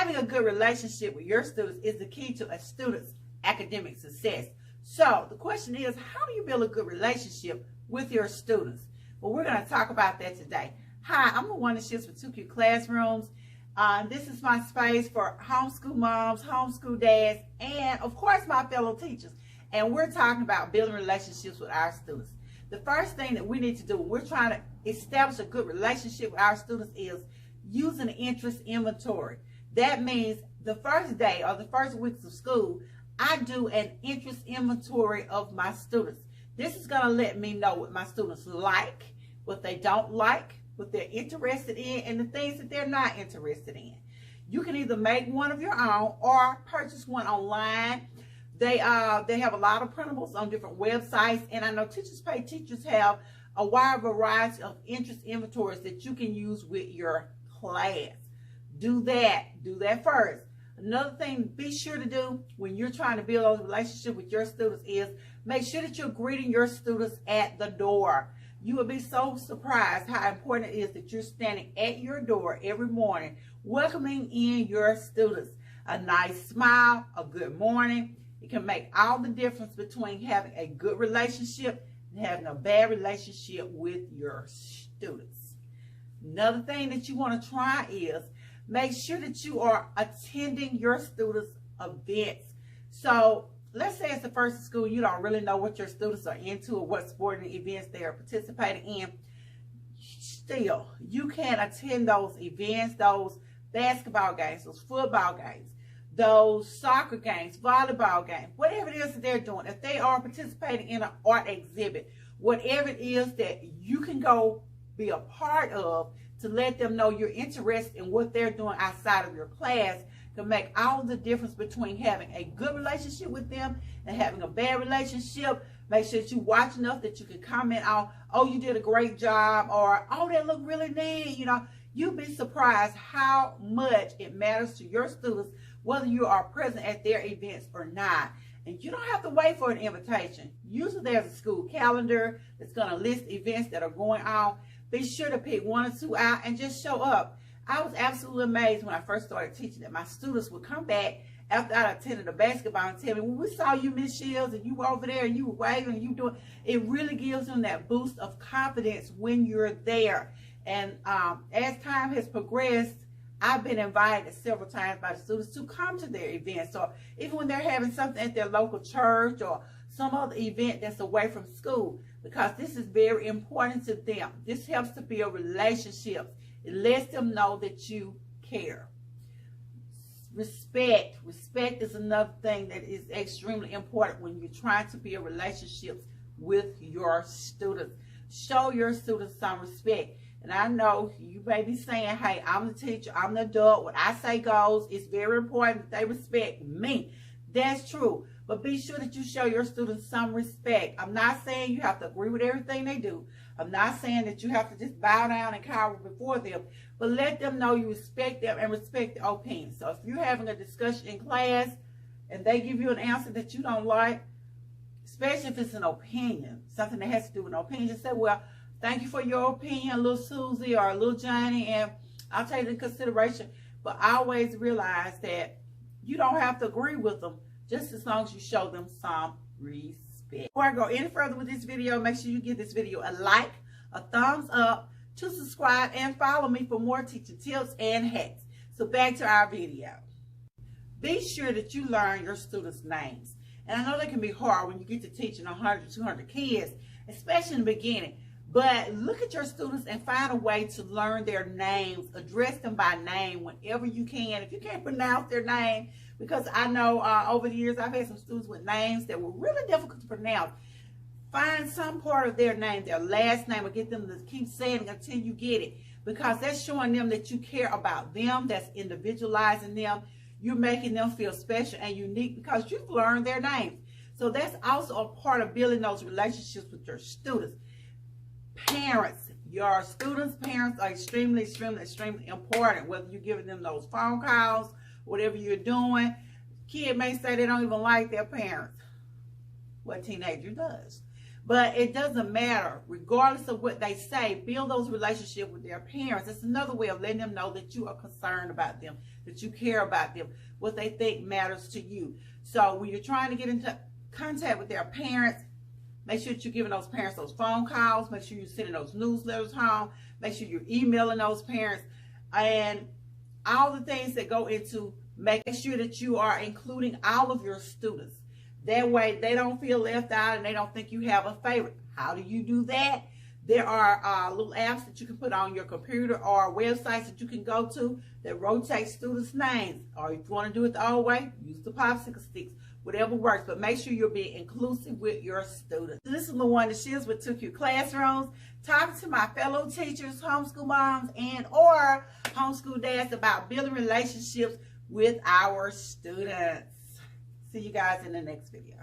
Having a good relationship with your students is the key to a student's academic success. So the question is, how do you build a good relationship with your students? Well, we're going to talk about that today. Hi, I'm LaWanda Shields for 2Q Classrooms. This is my space for homeschool moms, homeschool dads, and of course my fellow teachers. And we're talking about building relationships with our students. The first thing that we need to do when we're trying to establish a good relationship with our students is using an interest inventory. That means the first day or the first weeks of school, I do an interest inventory of my students. This is going to let me know what my students like, what they don't like, what they're interested in, and the things that they're not interested in. You can either make one of your own or purchase one online. They have a lot of printables on different websites, and I know Teachers Pay Teachers have a wide variety of interest inventories that you can use with your class. Do that first. Another thing, be sure to do when you're trying to build a relationship with your students is make sure that you're greeting your students at the door. You will be so surprised how important it is that you're standing at your door every morning, welcoming in your students. A nice smile, a good morning. It can make all the difference between having a good relationship and having a bad relationship with your students. Another thing that you want to try is make sure that you are attending your students' events. So let's say it's the first of school, you don't really know what your students are into or what sporting events they are participating in. Still, you can attend those events, those basketball games, those football games, those soccer games, volleyball games, whatever it is that they're doing. If they are participating in an art exhibit, whatever it is that you can go be a part of to let them know you're interested in what they're doing outside of your class can make all the difference between having a good relationship with them and having a bad relationship. Make sure that you watch enough that you can comment on, oh, you did a great job, or oh, that looked really neat. You know, you'd be surprised how much it matters to your students whether you are present at their events or not. And you don't have to wait for an invitation. Usually there's a school calendar that's going to list events that are going on. Be sure to pick one or two out and just show up. I was absolutely amazed when I first started teaching that my students would come back after I attended a basketball and tell me, well, we saw you, Miss Shields, and you were over there and you were waving and you doing. It really gives them that boost of confidence when you're there. And as time has progressed, I've been invited several times by the students to come to their events. So even when they're having something at their local church or some other event that's away from school, because this is very important to them. This helps to build relationships. It lets them know that you care. Respect. Respect is another thing that is extremely important when you're trying to build relationships with your students. Show your students some respect. And I know you may be saying, hey, I'm the teacher, I'm the adult. What I say goes. It's very important that they respect me. That's true. But be sure that you show your students some respect. I'm not saying you have to agree with everything they do. I'm not saying that you have to just bow down and cower before them. But let them know you respect them and respect their opinion. So if you're having a discussion in class and they give you an answer that you don't like, especially if it's an opinion, something that has to do with an opinion, just say, well, thank you for your opinion, little Susie or little Johnny, and I'll take it into consideration. But I always realize that you don't have to agree with them, just as long as you show them some respect. Before I go any further with this video, make sure you give this video a like, a thumbs up, to subscribe, and follow me for more teaching tips and hacks. So back to our video. Be sure that you learn your students' names. And I know that can be hard when you get to teaching 100, 200 kids, especially in the beginning. But look at your students and find a way to learn their names. Address them by name whenever you can. If you can't pronounce their name, because I know over the years I've had some students with names that were really difficult to pronounce. Find some part of their name, their last name, or get them to keep saying it until you get it. Because that's showing them that you care about them. That's individualizing them. You're making them feel special and unique because you've learned their names. So that's also a part of building those relationships with your students. Parents, your students' parents are extremely, extremely, extremely important. Whether you're giving them those phone calls, whatever you're doing. Kid may say they don't even like their parents. What teenager does. But it doesn't matter. Regardless of what they say, build those relationships with their parents. It's another way of letting them know that you are concerned about them, that you care about them, what they think matters to you. So when you're trying to get into contact with their parents, make sure that you're giving those parents those phone calls. Make sure you're sending those newsletters home. Make sure you're emailing those parents. And all the things that go into making sure that you are including all of your students. That way they don't feel left out and they don't think you have a favorite. How do you do that? There are little apps that you can put on your computer or websites that you can go to that rotate students' names. Or if you want to do it the old way, use the popsicle sticks. Whatever works, but make sure you're being inclusive with your students. This is LaWanda Shields with 2Q Classrooms, talking to my fellow teachers, homeschool moms, and or homeschool dads about building relationships with our students. See you guys in the next video.